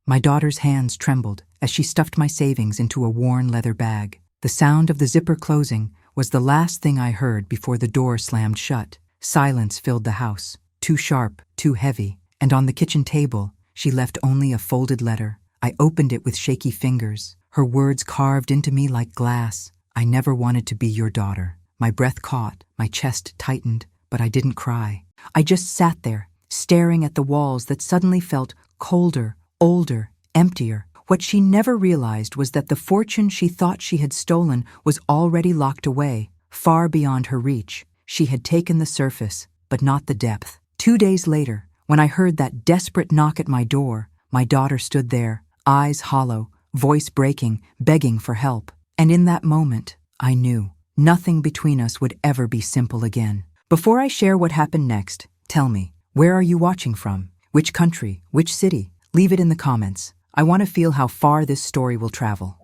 My daughter's hands trembled as she stuffed my savings into a worn leather bag. The sound of the zipper closing was the last thing I heard before the door slammed shut. Silence filled the house, too sharp, too heavy, and on the kitchen table, she left only a folded letter. I opened it with shaky fingers, her words carved into me like glass. I never wanted to be your daughter. My breath caught, my chest tightened, but I didn't cry. I just sat there, staring at the walls that suddenly felt colder, older, emptier. What she never realized was that the fortune she thought she had stolen was already locked away, far beyond her reach. She had taken the surface, but not the depth. 2 days later, when I heard that desperate knock at my door, my daughter stood there, eyes hollow, voice breaking, begging for help. And in that moment, I knew nothing between us would ever be simple again. Before I share what happened next, tell me, where are you watching from? Which country? Which city? Leave it in the comments. I want to feel how far this story will travel.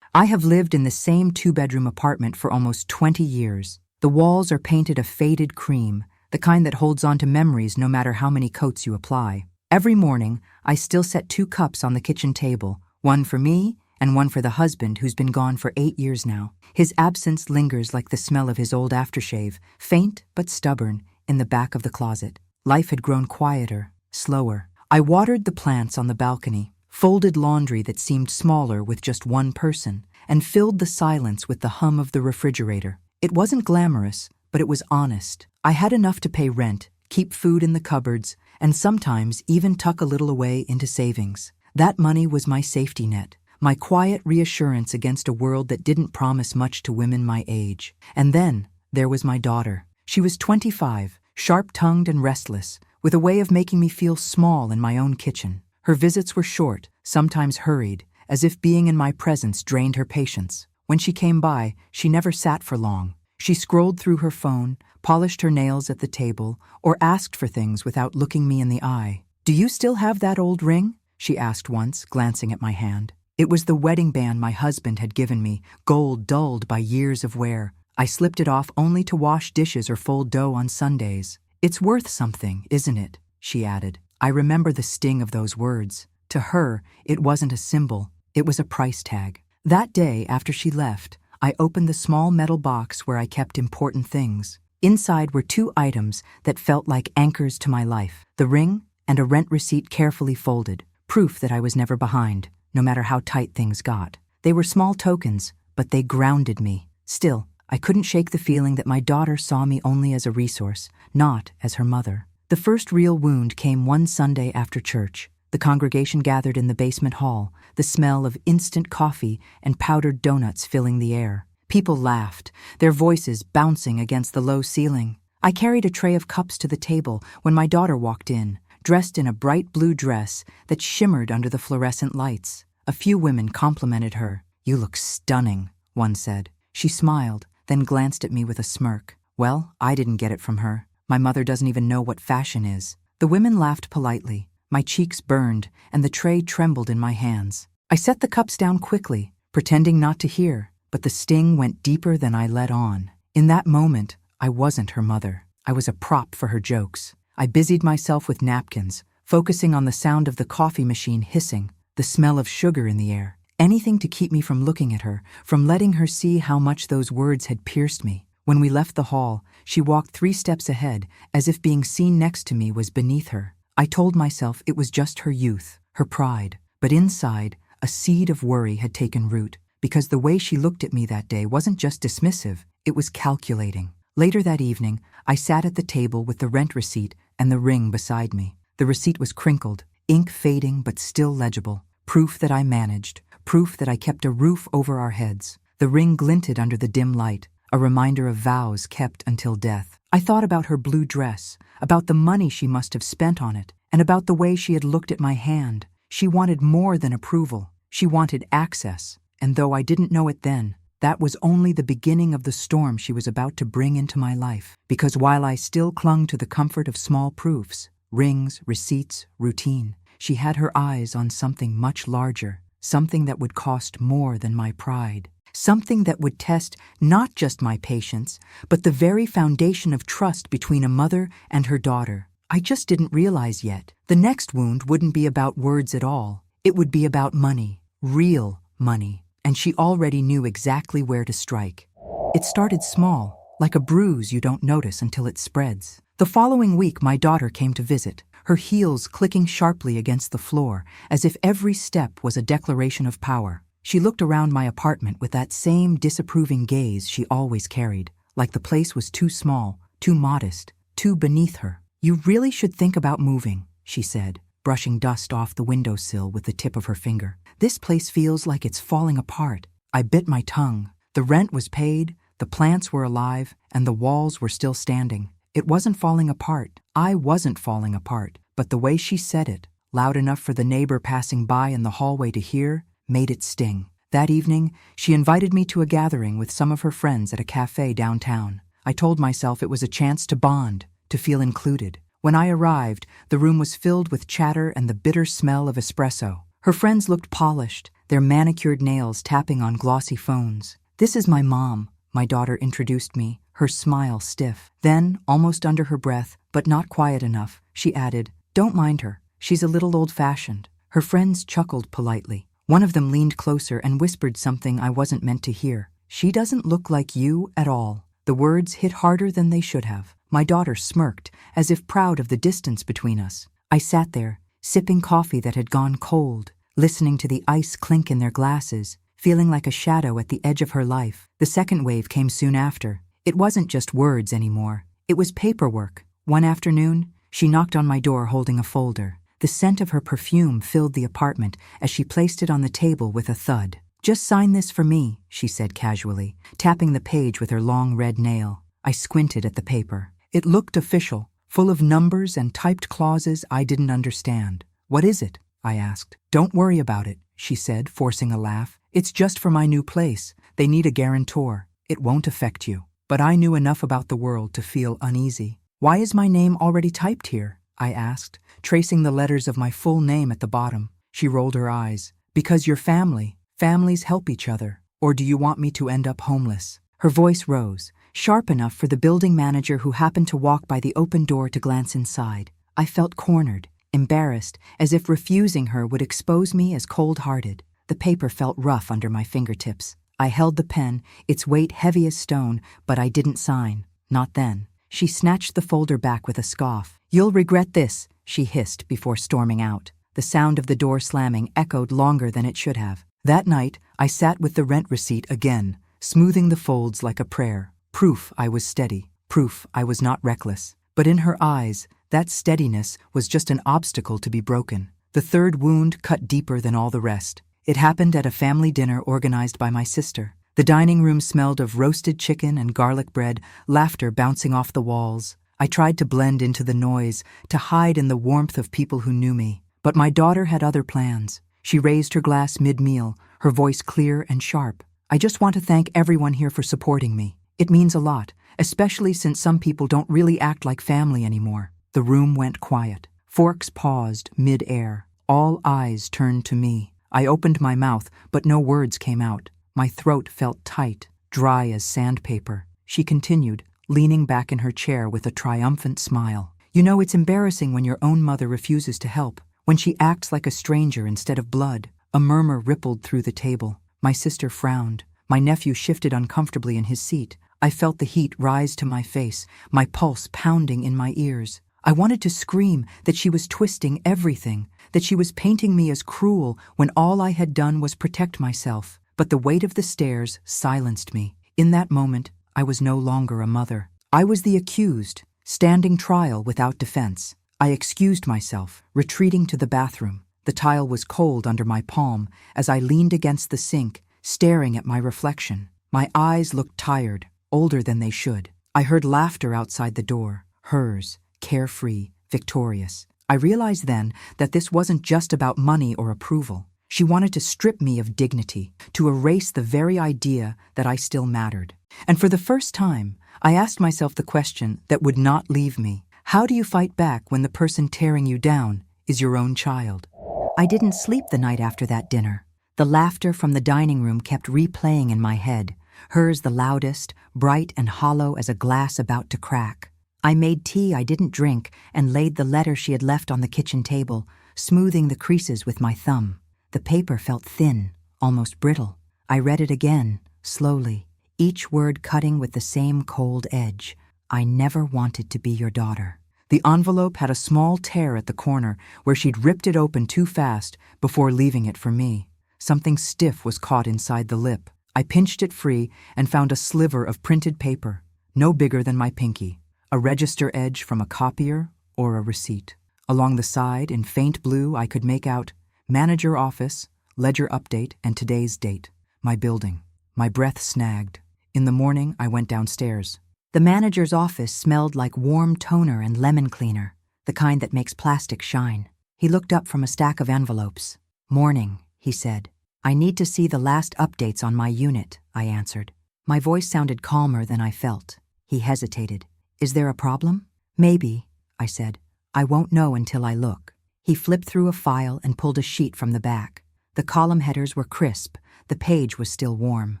I have lived in the same 2-bedroom apartment for almost 20 years. The walls are painted a faded cream, the kind that holds on to memories no matter how many coats you apply. Every morning, I still set 2 cups on the kitchen table, one for me and one for the husband who's been gone for 8 years now. His absence lingers like the smell of his old aftershave, faint but stubborn, in the back of the closet. Life had grown quieter, slower. I watered the plants on the balcony, folded laundry that seemed smaller with just one person, and filled the silence with the hum of the refrigerator. It wasn't glamorous, but it was honest. I had enough to pay rent, keep food in the cupboards, and sometimes even tuck a little away into savings. That money was my safety net, my quiet reassurance against a world that didn't promise much to women my age. And then there was my daughter. She was 25, sharp-tongued and restless, with a way of making me feel small in my own kitchen. Her visits were short, sometimes hurried, as if being in my presence drained her patience. When she came by, she never sat for long. She scrolled through her phone, polished her nails at the table, or asked for things without looking me in the eye. "Do you still have that old ring?" she asked once, glancing at my hand. It was the wedding band my husband had given me, gold dulled by years of wear. I slipped it off only to wash dishes or fold dough on Sundays. "It's worth something, isn't it?" she added. I remember the sting of those words. To her, it wasn't a symbol, it was a price tag. That day, after she left, I opened the small metal box where I kept important things. Inside were 2 items that felt like anchors to my life: the ring and a rent receipt carefully folded, proof that I was never behind, no matter how tight things got. They were small tokens, but they grounded me. Still, I couldn't shake the feeling that my daughter saw me only as a resource, not as her mother. The first real wound came one Sunday after church. The congregation gathered in the basement hall, the smell of instant coffee and powdered donuts filling the air. People laughed, their voices bouncing against the low ceiling. I carried a tray of cups to the table when my daughter walked in, dressed in a bright blue dress that shimmered under the fluorescent lights. A few women complimented her. "You look stunning," one said. She smiled, then glanced at me with a smirk. Well, I didn't get it from her. My mother doesn't even know what fashion is. The women laughed politely. My cheeks burned, and the tray trembled in my hands. I set the cups down quickly, pretending not to hear, but the sting went deeper than I let on. In that moment, I wasn't her mother. I was a prop for her jokes. I busied myself with napkins, focusing on the sound of the coffee machine hissing, the smell of sugar in the air. Anything to keep me from looking at her, from letting her see how much those words had pierced me. When we left the hall, she walked 3 steps ahead, as if being seen next to me was beneath her. I told myself it was just her youth, her pride. But inside, a seed of worry had taken root, because the way she looked at me that day wasn't just dismissive, it was calculating. Later that evening, I sat at the table with the rent receipt and the ring beside me. The receipt was crinkled, ink fading but still legible, proof that I managed, proof that I kept a roof over our heads. The ring glinted under the dim light, a reminder of vows kept until death. I thought about her blue dress, about the money she must have spent on it, and about the way she had looked at my hand. She wanted more than approval. She wanted access. And though I didn't know it then, that was only the beginning of the storm she was about to bring into my life. Because while I still clung to the comfort of small proofs, rings, receipts, routine, she had her eyes on something much larger, something that would cost more than my pride, something that would test not just my patience, but the very foundation of trust between a mother and her daughter. I just didn't realize yet. The next wound wouldn't be about words at all. It would be about money. Real money. And she already knew exactly where to strike. It started small, like a bruise you don't notice until it spreads. The following week, my daughter came to visit, her heels clicking sharply against the floor, as if every step was a declaration of power. She looked around my apartment with that same disapproving gaze she always carried, like the place was too small, too modest, too beneath her. "You really should think about moving," she said, brushing dust off the windowsill with the tip of her finger. "This place feels like it's falling apart." I bit my tongue. The rent was paid, the plants were alive, and the walls were still standing. It wasn't falling apart. I wasn't falling apart. But the way she said it, loud enough for the neighbor passing by in the hallway to hear, made it sting. That evening, she invited me to a gathering with some of her friends at a cafe downtown. I told myself it was a chance to bond, to feel included. When I arrived, the room was filled with chatter and the bitter smell of espresso. Her friends looked polished, their manicured nails tapping on glossy phones. "This is my mom," my daughter introduced me, her smile stiff. Then, almost under her breath, but not quiet enough, she added, "Don't mind her. She's a little old-fashioned." Her friends chuckled politely. One of them leaned closer and whispered something I wasn't meant to hear. "She doesn't look like you at all." The words hit harder than they should have. My daughter smirked, as if proud of the distance between us. I sat there, sipping coffee that had gone cold, listening to the ice clink in their glasses, feeling like a shadow at the edge of her life. The second wave came soon after. It wasn't just words anymore. It was paperwork. One afternoon, she knocked on my door holding a folder. The scent of her perfume filled the apartment as she placed it on the table with a thud. "Just sign this for me," she said casually, tapping the page with her long red nail. I squinted at the paper. It looked official, full of numbers and typed clauses I didn't understand. "What is it?" I asked. "Don't worry about it," she said, forcing a laugh. "It's just for my new place. They need a guarantor. It won't affect you." But I knew enough about the world to feel uneasy. "Why is my name already typed here?" I asked, tracing the letters of my full name at the bottom. She rolled her eyes. "Because you're family. Families help each other. Or do you want me to end up homeless?" Her voice rose, sharp enough for the building manager who happened to walk by the open door to glance inside. I felt cornered, embarrassed, as if refusing her would expose me as cold-hearted. The paper felt rough under my fingertips. I held the pen, its weight heavy as stone, but I didn't sign. Not then. She snatched the folder back with a scoff. "You'll regret this," she hissed before storming out. The sound of the door slamming echoed longer than it should have. That night, I sat with the rent receipt again, smoothing the folds like a prayer. Proof I was steady. Proof I was not reckless. But in her eyes, that steadiness was just an obstacle to be broken. The third wound cut deeper than all the rest. It happened at a family dinner organized by my sister. The dining room smelled of roasted chicken and garlic bread, laughter bouncing off the walls. I tried to blend into the noise, to hide in the warmth of people who knew me. But my daughter had other plans. She raised her glass mid-meal, her voice clear and sharp. "I just want to thank everyone here for supporting me. It means a lot, especially since some people don't really act like family anymore." The room went quiet. Forks paused mid-air. All eyes turned to me. I opened my mouth, but no words came out. My throat felt tight, dry as sandpaper. She continued, leaning back in her chair with a triumphant smile. "You know, it's embarrassing when your own mother refuses to help, when she acts like a stranger instead of blood." A murmur rippled through the table. My sister frowned. My nephew shifted uncomfortably in his seat. I felt the heat rise to my face, my pulse pounding in my ears. I wanted to scream that she was twisting everything, that she was painting me as cruel when all I had done was protect myself. But the weight of the stairs silenced me. In that moment, I was no longer a mother. I was the accused, standing trial without defense. I excused myself, retreating to the bathroom. The tile was cold under my palm as I leaned against the sink, staring at my reflection. My eyes looked tired, older than they should. I heard laughter outside the door, hers, carefree, victorious. I realized then that this wasn't just about money or approval. She wanted to strip me of dignity, to erase the very idea that I still mattered. And for the first time, I asked myself the question that would not leave me. How do you fight back when the person tearing you down is your own child? I didn't sleep the night after that dinner. The laughter from the dining room kept replaying in my head, hers the loudest, bright and hollow as a glass about to crack. I made tea I didn't drink and laid the letter she had left on the kitchen table, smoothing the creases with my thumb. The paper felt thin, almost brittle. I read it again, slowly, each word cutting with the same cold edge. I never wanted to be your daughter. The envelope had a small tear at the corner where she'd ripped it open too fast before leaving it for me. Something stiff was caught inside the lip. I pinched it free and found a sliver of printed paper, no bigger than my pinky, a register edge from a copier or a receipt. Along the side, in faint blue, I could make out manager office, ledger update, and today's date. My building. My breath snagged. In the morning, I went downstairs. The manager's office smelled like warm toner and lemon cleaner, the kind that makes plastic shine. He looked up from a stack of envelopes. "Morning," he said. "I need to see the last updates on my unit," I answered. My voice sounded calmer than I felt. He hesitated. "Is there a problem?" "Maybe," I said. "I won't know until I look." He flipped through a file and pulled a sheet from the back. The column headers were crisp. The page was still warm.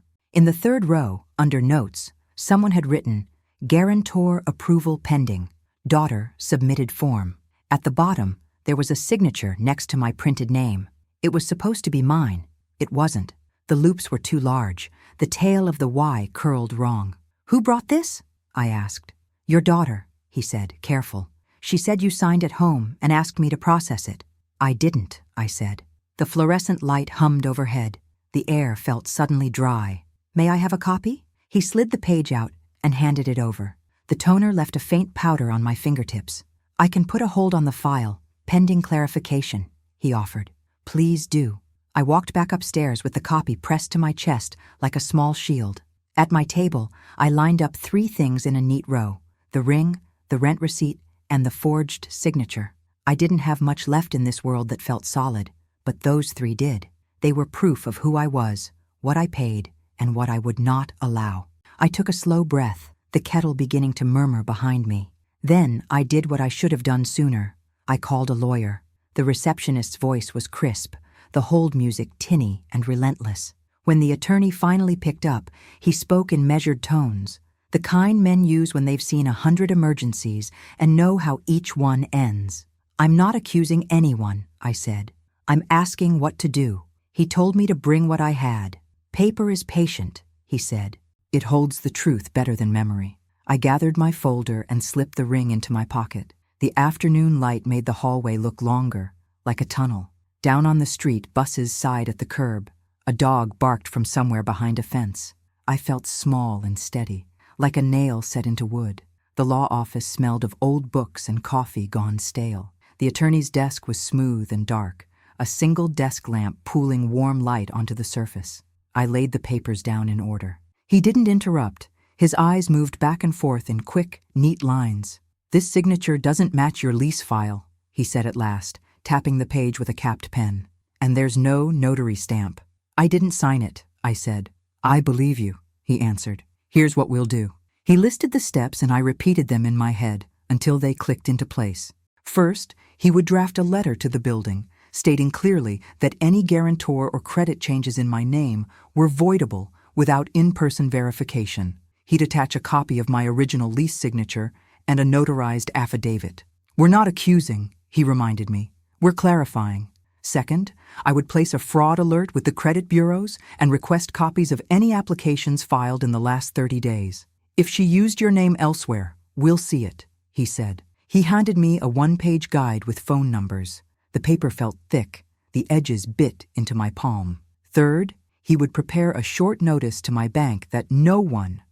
In the third row, under notes, someone had written, "Guarantor approval pending. Daughter submitted form." At the bottom, there was a signature next to my printed name. It was supposed to be mine. It wasn't. The loops were too large. The tail of the Y curled wrong. "Who brought this?" I asked. "Your daughter," he said, careful. "She said you signed at home and asked me to process it." "I didn't," I said. The fluorescent light hummed overhead. The air felt suddenly dry. "May I have a copy?" He slid the page out and handed it over. The toner left a faint powder on my fingertips. "I can put a hold on the file, pending clarification," he offered. "Please do." I walked back upstairs with the copy pressed to my chest like a small shield. At my table, I lined up 3 things in a neat row: the ring, the rent receipt, and the forged signature. I didn't have much left in this world that felt solid, but those 3 did. They were proof of who I was, what I paid, and what I would not allow. I took a slow breath, the kettle beginning to murmur behind me. Then I did what I should have done sooner. I called a lawyer. The receptionist's voice was crisp, the hold music tinny and relentless. When the attorney finally picked up, he spoke in measured tones, the kind men use when they've seen 100 emergencies and know how each one ends. "I'm not accusing anyone," I said. "I'm asking what to do." He told me to bring what I had. "Paper is patient," he said. "It holds the truth better than memory." I gathered my folder and slipped the ring into my pocket. The afternoon light made the hallway look longer, like a tunnel. Down on the street, buses sighed at the curb. A dog barked from somewhere behind a fence. I felt small and steady, like a nail set into wood. The law office smelled of old books and coffee gone stale. The attorney's desk was smooth and dark, a single desk lamp pooling warm light onto the surface. I laid the papers down in order. He didn't interrupt. His eyes moved back and forth in quick, neat lines. "This signature doesn't match your lease file," he said at last, tapping the page with a capped pen. "And there's no notary stamp." "I didn't sign it," I said. "I believe you," he answered. "Here's what we'll do." He listed the steps and I repeated them in my head until they clicked into place. First, he would draft a letter to the building, stating clearly that any guarantor or credit changes in my name were voidable without in-person verification. He'd attach a copy of my original lease signature and a notarized affidavit. "We're not accusing," he reminded me. "We're clarifying." Second, I would place a fraud alert with the credit bureaus and request copies of any applications filed in the last 30 days. "If she used your name elsewhere, we'll see it," he said. He handed me a 1-page guide with phone numbers. The paper felt thick. The edges bit into my palm. Third, he would prepare a short notice to my bank that no one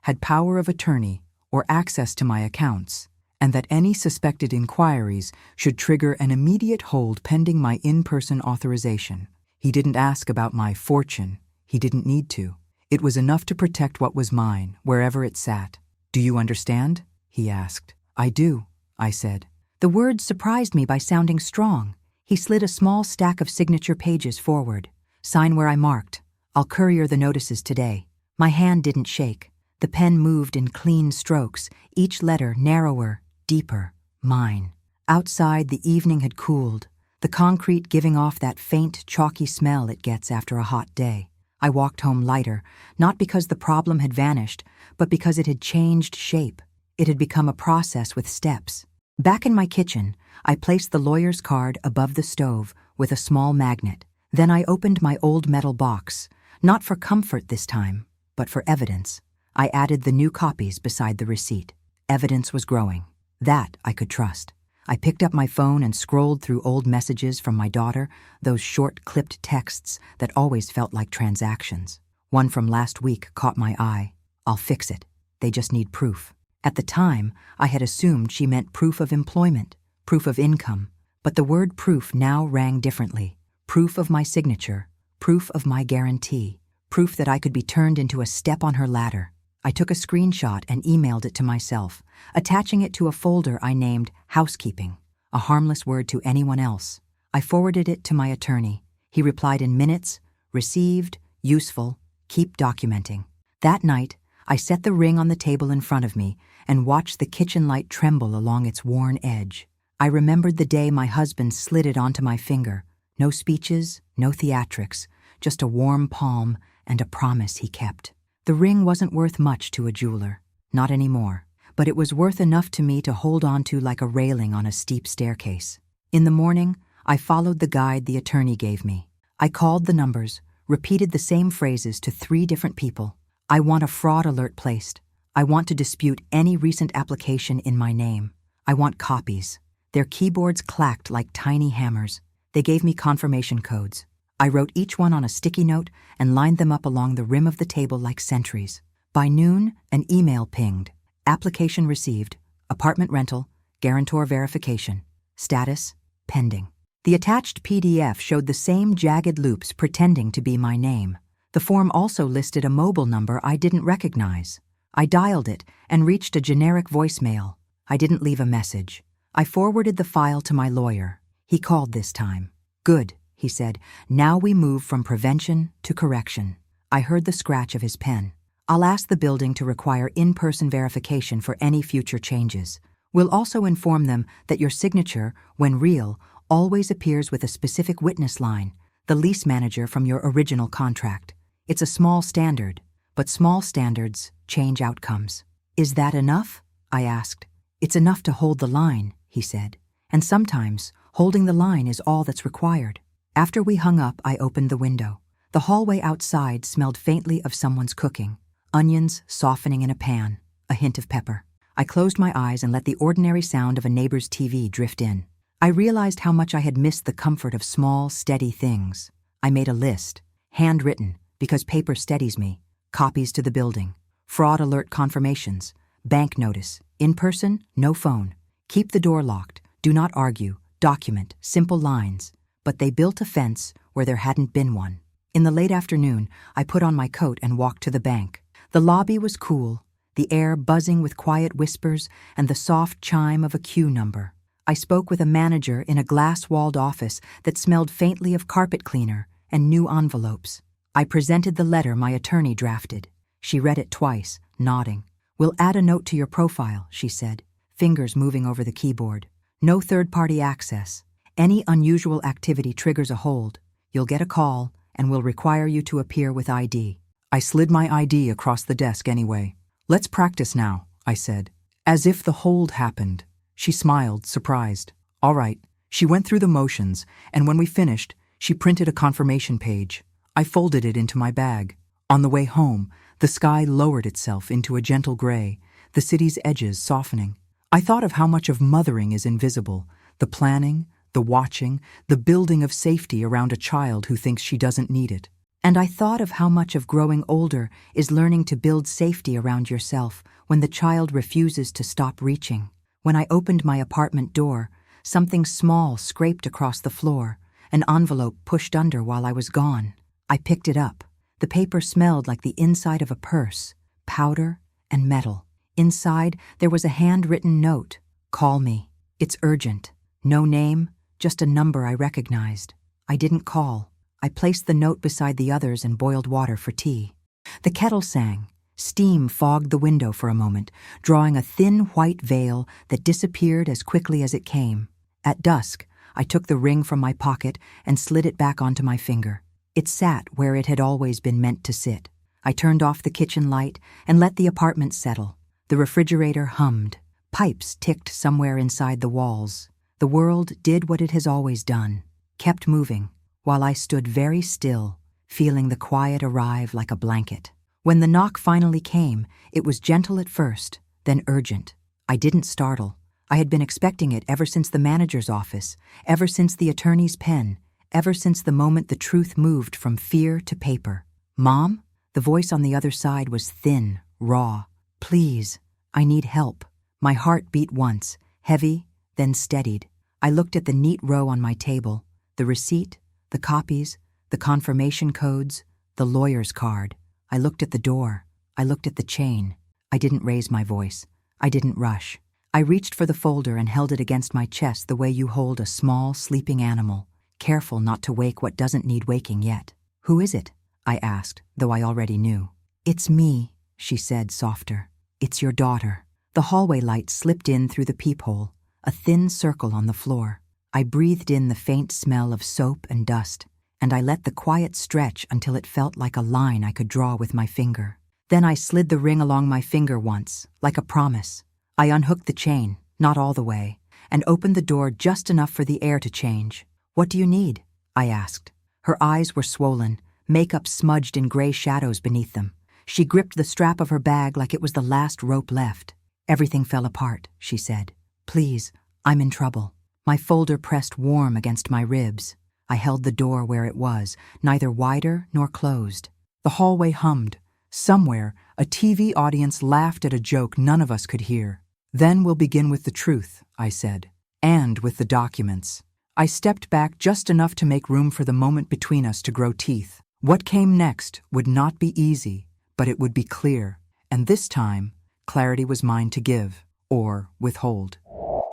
had power of attorney or access to my accounts, and that any suspected inquiries should trigger an immediate hold pending my in-person authorization. He didn't ask about my fortune. He didn't need to. It was enough to protect what was mine, wherever it sat. "Do you understand?" he asked. "I do," I said. The words surprised me by sounding strong. He slid a small stack of signature pages forward. "Sign where I marked. I'll courier the notices today." My hand didn't shake. The pen moved in clean strokes, each letter narrower, deeper, mine. Outside, the evening had cooled, the concrete giving off that faint, chalky smell it gets after a hot day. I walked home lighter, not because the problem had vanished, but because it had changed shape. It had become a process with steps. Back in my kitchen, I placed the lawyer's card above the stove with a small magnet. Then I opened my old metal box, not for comfort this time, but for evidence. I added the new copies beside the receipt. Evidence was growing. That I could trust. I picked up my phone and scrolled through old messages from my daughter, those short, clipped texts that always felt like transactions. One from last week caught my eye. "I'll fix it. They just need proof." At the time, I had assumed she meant proof of employment, proof of income, but the word proof now rang differently. Proof of my signature, proof of my guarantee, proof that I could be turned into a step on her ladder. I took a screenshot and emailed it to myself, attaching it to a folder I named Housekeeping, a harmless word to anyone else. I forwarded it to my attorney. He replied in minutes, "Received, useful, keep documenting." That night, I set the ring on the table in front of me and watched the kitchen light tremble along its worn edge. I remembered the day my husband slid it onto my finger. No speeches, no theatrics, just a warm palm and a promise he kept. The ring wasn't worth much to a jeweler, not anymore, but it was worth enough to me to hold on to like a railing on a steep staircase. In the morning, I followed the guide the attorney gave me. I called the numbers, repeated the same phrases to 3 different people. "I want a fraud alert placed. I want to dispute any recent application in my name. I want copies." Their keyboards clacked like tiny hammers. They gave me confirmation codes. I wrote each one on a sticky note and lined them up along the rim of the table like sentries. By noon, an email pinged. "Application received. Apartment rental. Guarantor verification. Status, pending." The attached PDF showed the same jagged loops pretending to be my name. The form also listed a mobile number I didn't recognize. I dialed it and reached a generic voicemail. I didn't leave a message. I forwarded the file to my lawyer. He called this time. "Good," he said. "Now we move from prevention to correction." I heard the scratch of his pen. "I'll ask the building to require in-person verification for any future changes. We'll also inform them that your signature, when real, always appears with a specific witness line, the lease manager from your original contract. It's a small standard, but small standards change outcomes." "Is that enough?" I asked. "It's enough to hold the line," he said. "And sometimes, holding the line is all that's required." After we hung up, I opened the window. The hallway outside smelled faintly of someone's cooking. Onions softening in a pan, a hint of pepper. I closed my eyes and let the ordinary sound of a neighbor's TV drift in. I realized how much I had missed the comfort of small, steady things. I made a list, handwritten, because paper steadies me, copies to the building, fraud alert confirmations, bank notice, in person, no phone, keep the door locked, do not argue, document, simple lines. But they built a fence where there hadn't been one. In the late afternoon, I put on my coat and walked to the bank. The lobby was cool, the air buzzing with quiet whispers and the soft chime of a queue number. I spoke with a manager in a glass-walled office that smelled faintly of carpet cleaner and new envelopes. I presented the letter my attorney drafted. She read it twice, nodding. "We'll add a note to your profile," she said, fingers moving over the keyboard. "No third-party access. Any unusual activity triggers a hold. You'll get a call, and we'll require you to appear with ID." I slid my ID across the desk anyway. "Let's practice now," I said. As if the hold happened. She smiled, surprised. "All right." She went through the motions, and when we finished, she printed a confirmation page. I folded it into my bag. On the way home, the sky lowered itself into a gentle gray, the city's edges softening. I thought of how much of mothering is invisible, the planning, the watching, the building of safety around a child who thinks she doesn't need it. And I thought of how much of growing older is learning to build safety around yourself when the child refuses to stop reaching. When I opened my apartment door, something small scraped across the floor, an envelope pushed under while I was gone. I picked it up. The paper smelled like the inside of a purse, powder and metal. Inside, there was a handwritten note. "Call me. It's urgent." No name, just a number I recognized. I didn't call. I placed the note beside the others and boiled water for tea. The kettle sang. Steam fogged the window for a moment, drawing a thin white veil that disappeared as quickly as it came. At dusk, I took the ring from my pocket and slid it back onto my finger. It sat where it had always been meant to sit. I turned off the kitchen light and let the apartment settle. The refrigerator hummed. Pipes ticked somewhere inside the walls. The world did what it has always done, kept moving, while I stood very still, feeling the quiet arrive like a blanket. When the knock finally came, it was gentle at first, then urgent. I didn't startle. I had been expecting it ever since the manager's office, ever since the attorney's pen, ever since the moment the truth moved from fear to paper. "Mom?" The voice on the other side was thin, raw. "Please, I need help." My heart beat once, heavy, then steadied. I looked at the neat row on my table, the receipt, the copies, the confirmation codes, the lawyer's card. I looked at the door. I looked at the chain. I didn't raise my voice. I didn't rush. I reached for the folder and held it against my chest the way you hold a small, sleeping animal, careful not to wake what doesn't need waking yet. "Who is it?" I asked, though I already knew. "It's me," she said, softer. "It's your daughter." The hallway light slipped in through the peephole, a thin circle on the floor. I breathed in the faint smell of soap and dust, and I let the quiet stretch until it felt like a line I could draw with my finger. Then I slid the ring along my finger once, like a promise. I unhooked the chain, not all the way, and opened the door just enough for the air to change. "What do you need?" I asked. Her eyes were swollen, makeup smudged in gray shadows beneath them. She gripped the strap of her bag like it was the last rope left. "Everything fell apart," she said. "Please, I'm in trouble." My folder pressed warm against my ribs. I held the door where it was, neither wider nor closed. The hallway hummed. Somewhere, a TV audience laughed at a joke none of us could hear. "Then we'll begin with the truth," I said, "and with the documents." I stepped back just enough to make room for the moment between us to grow teeth. What came next would not be easy, but it would be clear. And this time, clarity was mine to give, or withhold.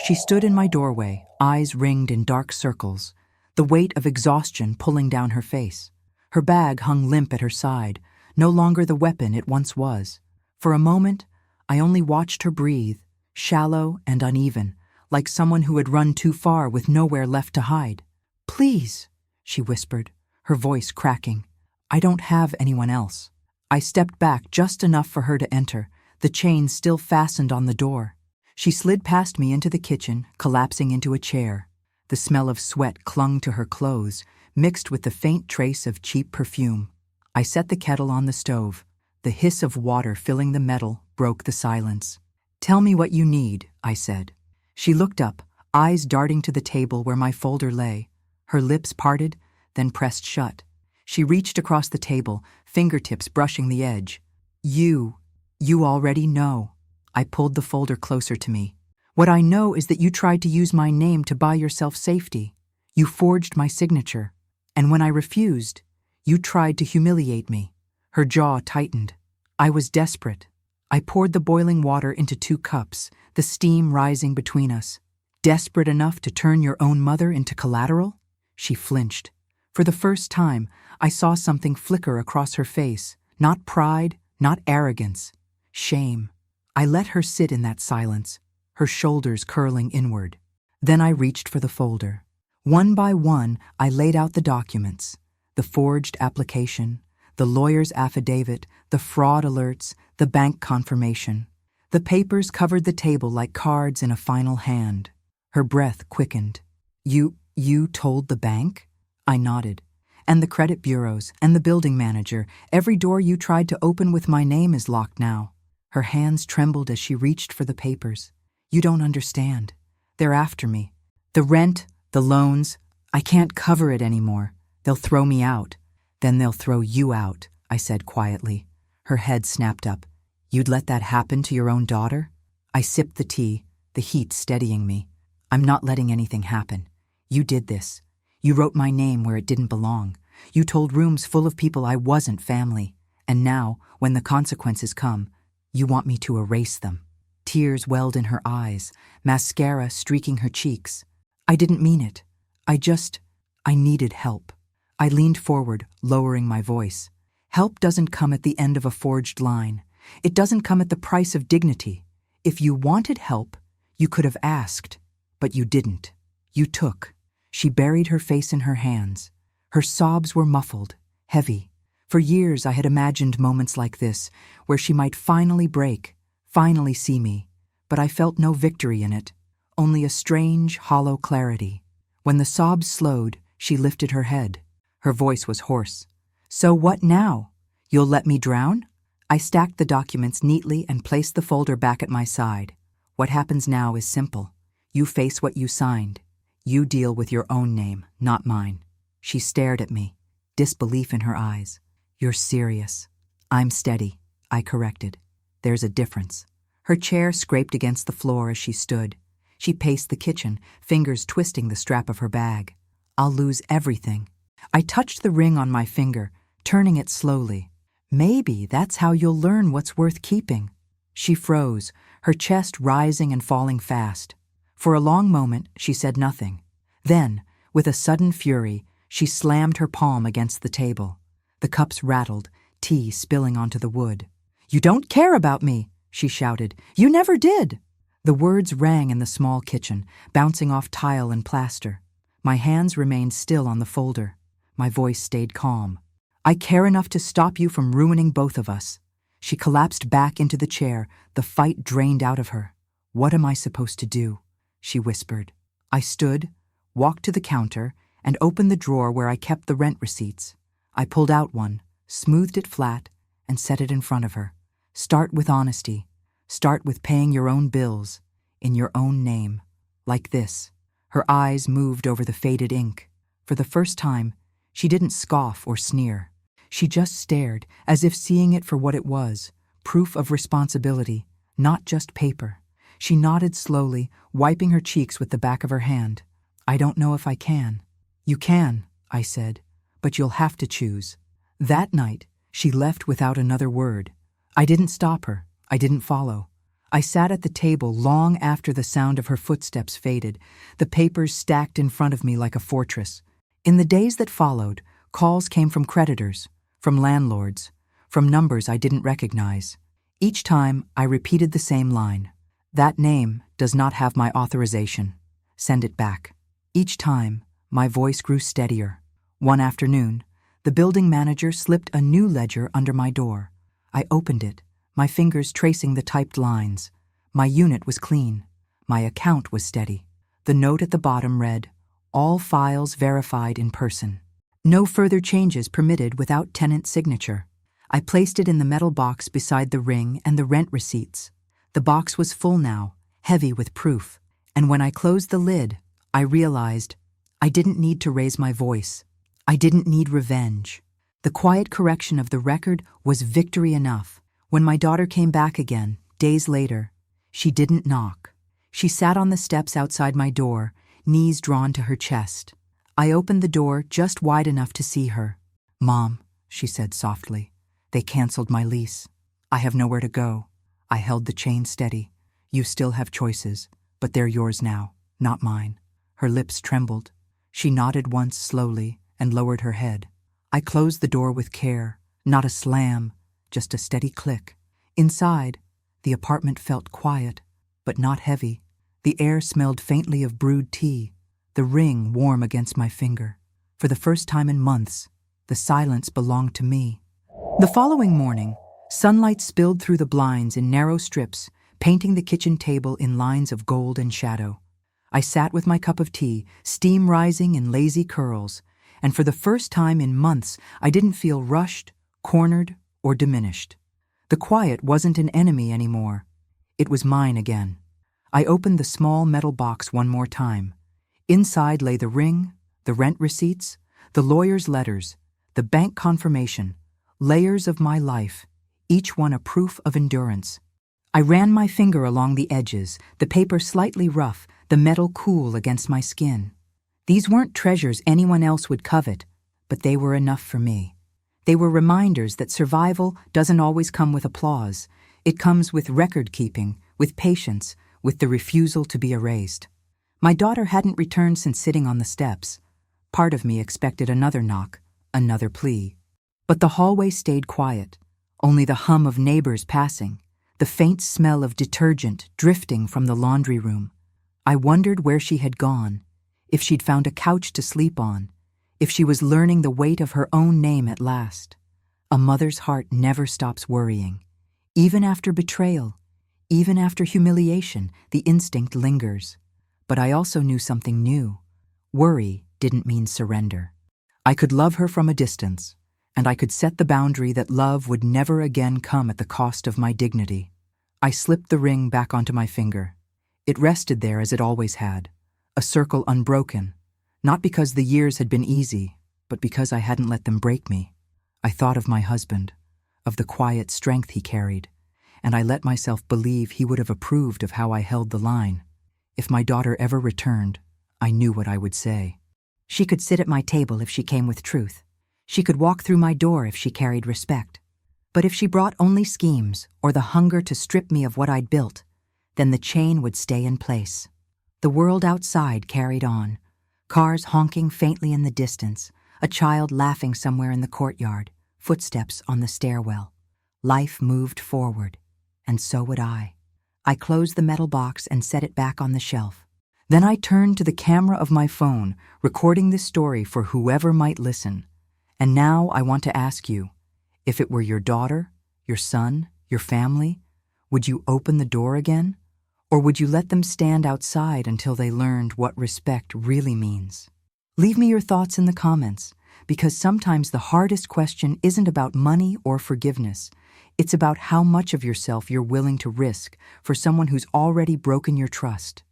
She stood in my doorway, eyes ringed in dark circles, the weight of exhaustion pulling down her face. Her bag hung limp at her side, no longer the weapon it once was. For a moment, I only watched her breathe, shallow and uneven, like someone who had run too far with nowhere left to hide. "Please," she whispered, her voice cracking. "I don't have anyone else." I stepped back just enough for her to enter, the chain still fastened on the door. She slid past me into the kitchen, collapsing into a chair. The smell of sweat clung to her clothes, mixed with the faint trace of cheap perfume. I set the kettle on the stove. The hiss of water filling the metal broke the silence. "Tell me what you need," I said. She looked up, eyes darting to the table where my folder lay. Her lips parted, then pressed shut. She reached across the table, fingertips brushing the edge. You already know." I pulled the folder closer to me. "What I know is that you tried to use my name to buy yourself safety. You forged my signature. And when I refused, you tried to humiliate me." Her jaw tightened. I was desperate. I poured the boiling water into 2 cups, the steam rising between us. "Desperate enough to turn your own mother into collateral?" She flinched. For the first time, I saw something flicker across her face. Not pride, not arrogance. Shame. I let her sit in that silence, her shoulders curling inward. Then I reached for the folder. One by one, I laid out the documents. The forged application, the lawyer's affidavit, the fraud alerts, the bank confirmation. The papers covered the table like cards in a final hand. Her breath quickened. You told the bank?" I nodded. "And the credit bureaus, and the building manager. Every door you tried to open with my name is locked now." Her hands trembled as she reached for the papers. "You don't understand. They're after me. The rent, the loans. I can't cover it anymore. They'll throw me out." "Then they'll throw you out," I said quietly. Her head snapped up. "You'd let that happen to your own daughter?" I sipped the tea, the heat steadying me. "I'm not letting anything happen. You did this. You wrote my name where it didn't belong. You told rooms full of people I wasn't family. And now, when the consequences come, you want me to erase them." Tears welled in her eyes, mascara streaking her cheeks. "I didn't mean it. I needed help." I leaned forward, lowering my voice. "Help doesn't come at the end of a forged line. It doesn't come at the price of dignity. If you wanted help, you could have asked, but you didn't. You took." She buried her face in her hands. Her sobs were muffled, heavy. For years I had imagined moments like this, where she might finally break, finally see me, but I felt no victory in it, only a strange, hollow clarity. When the sobs slowed, she lifted her head. Her voice was hoarse. "So what now? You'll let me drown?" I stacked the documents neatly and placed the folder back at my side. "What happens now is simple. You face what you signed. You deal with your own name, not mine." She stared at me, disbelief in her eyes. "You're serious." "I'm steady," I corrected. "There's a difference." Her chair scraped against the floor as she stood. She paced the kitchen, fingers twisting the strap of her bag. "I'll lose everything." I touched the ring on my finger, turning it slowly. "Maybe that's how you'll learn what's worth keeping." She froze, her chest rising and falling fast. For a long moment, she said nothing. Then, with a sudden fury, she slammed her palm against the table. The cups rattled, tea spilling onto the wood. "You don't care about me," she shouted. "You never did." The words rang in the small kitchen, bouncing off tile and plaster. My hands remained still on the folder. My voice stayed calm. "I care enough to stop you from ruining both of us." She collapsed back into the chair, the fight drained out of her. "What am I supposed to do?" she whispered. I stood, walked to the counter, and opened the drawer where I kept the rent receipts. I pulled out one, smoothed it flat, and set it in front of her. "Start with honesty. Start with paying your own bills, in your own name. Like this." Her eyes moved over the faded ink. For the first time, she didn't scoff or sneer. She just stared, as if seeing it for what it was, proof of responsibility, not just paper. She nodded slowly, wiping her cheeks with the back of her hand. "I don't know if I can." "You can," I said, "but you'll have to choose." That night, she left without another word. I didn't stop her. I didn't follow. I sat at the table long after the sound of her footsteps faded, the papers stacked in front of me like a fortress. In the days that followed, calls came from creditors, from landlords, from numbers I didn't recognize. Each time, I repeated the same line. "That name does not have my authorization. Send it back." Each time, my voice grew steadier. One afternoon, the building manager slipped a new ledger under my door. I opened it, my fingers tracing the typed lines. My unit was clean. My account was steady. The note at the bottom read, "All files verified in person. No further changes permitted without tenant signature." I placed it in the metal box beside the ring and the rent receipts. The box was full now, heavy with proof. And when I closed the lid, I realized I didn't need to raise my voice. I didn't need revenge. The quiet correction of the record was victory enough. When my daughter came back again, days later, she didn't knock. She sat on the steps outside my door, knees drawn to her chest. I opened the door just wide enough to see her. "Mom," she said softly, "they canceled my lease. I have nowhere to go." I held the chain steady. "You still have choices, but they're yours now, not mine." Her lips trembled. She nodded once slowly and lowered her head. I closed the door with care, not a slam, just a steady click. Inside, the apartment felt quiet, but not heavy. The air smelled faintly of brewed tea, the ring warm against my finger. For the first time in months, the silence belonged to me. The following morning, sunlight spilled through the blinds in narrow strips, painting the kitchen table in lines of gold and shadow. I sat with my cup of tea, steam rising in lazy curls, and for the first time in months, I didn't feel rushed, cornered, or diminished. The quiet wasn't an enemy anymore. It was mine again. I opened the small metal box one more time. Inside lay the ring, the rent receipts, the lawyer's letters, the bank confirmation, layers of my life, each one a proof of endurance. I ran my finger along the edges, the paper slightly rough, the metal cool against my skin. These weren't treasures anyone else would covet, but they were enough for me. They were reminders that survival doesn't always come with applause. It comes with record-keeping, with patience, with the refusal to be erased. My daughter hadn't returned since sitting on the steps. Part of me expected another knock, another plea. But the hallway stayed quiet, only the hum of neighbors passing, the faint smell of detergent drifting from the laundry room. I wondered where she had gone, if she'd found a couch to sleep on, if she was learning the weight of her own name at last. A mother's heart never stops worrying, even after betrayal, Even after humiliation, the instinct lingers. But I also knew something new. Worry didn't mean surrender. I could love her from a distance, and I could set the boundary that love would never again come at the cost of my dignity. I slipped the ring back onto my finger. It rested there as it always had, a circle unbroken, not because the years had been easy, but because I hadn't let them break me. I thought of my husband, of the quiet strength he carried, and I let myself believe he would have approved of how I held the line. If my daughter ever returned, I knew what I would say. She could sit at my table if she came with truth. She could walk through my door if she carried respect. But if she brought only schemes or the hunger to strip me of what I'd built, then the chain would stay in place. The world outside carried on, cars honking faintly in the distance, a child laughing somewhere in the courtyard, footsteps on the stairwell. Life moved forward, and so would I. I closed the metal box and set it back on the shelf. Then I turned to the camera of my phone, recording this story for whoever might listen. And now I want to ask you, if it were your daughter, your son, your family, would you open the door again? Or would you let them stand outside until they learned what respect really means? Leave me your thoughts in the comments, because sometimes the hardest question isn't about money or forgiveness. It's about how much of yourself you're willing to risk for someone who's already broken your trust.